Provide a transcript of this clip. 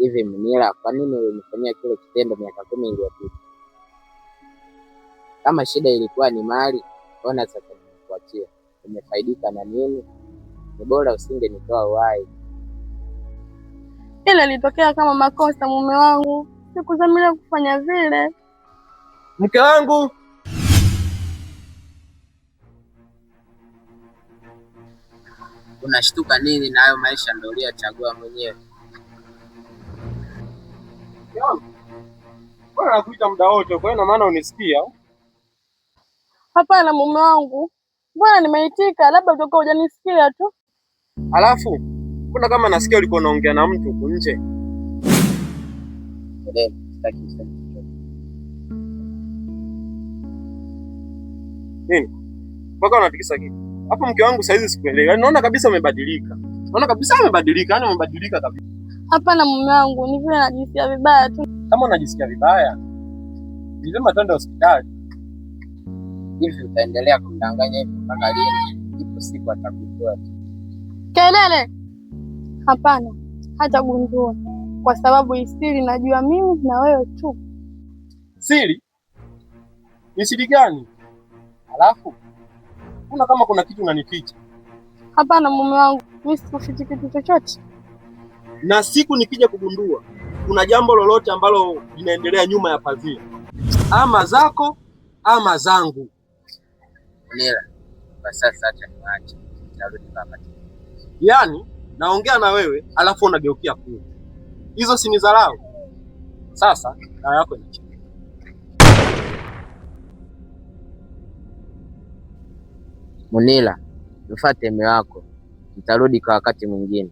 Hivi Munira, kwa nini ulinifanyia kile kitendo miaka 10 iliyopita? Kama shida ilikuwa ni mali, mbona sasa nimekuachia? Umefaidika na nini? Ni bora usingenitoa uhai. Ile ilitokea kama makosa, mume wangu. Sikudhamiria kufanya vile. Mke wangu, unashtuka nini? Na hayo maisha ndio uliyochagua mwenyewe. Mbona nakuita muda wote? Kwa hiyo na maana unisikia? Hapana mume wangu, mbona nimeitika, labda utakuwa hujanisikia tu. Alafu mbona kama nasikia ulikuwa unaongea na mtu huko nje? Nini? Mpaka unatikisa kitu? Hapo mke wangu saizi sikuelewi. Yaani naona kabisa umebadilika. Naona kabisa umebadilika, yaani umebadilika kabisa. Hapana mume wangu, ni vile najisikia vibaya tu. Kama unajisikia vibaya, ni vyema twende hospitali. Hivi utaendelea kumdanganya hivi mpaka lini? Ipo siku atagundua tu. Kelele! Hapana, hatagundua. Kwa sababu siri najua mimi na wewe tu. Siri? Ni siri gani? Alafu kuna kama kuna kitu unanificha. Hapana mume wangu, mimi sikufichi kitu chochote. Na siku nikija kugundua kuna jambo lolote ambalo linaendelea nyuma ya pazia, ama zako ama zangu. Munira, kwa sasa acha niache. Narudi baba. Yaani naongea na wewe alafu unageukia kule. Hizo si ni dharau? Sasa dawa yako inachika. Munira, mfuate mume wako. Nitarudi kwa wakati mwingine.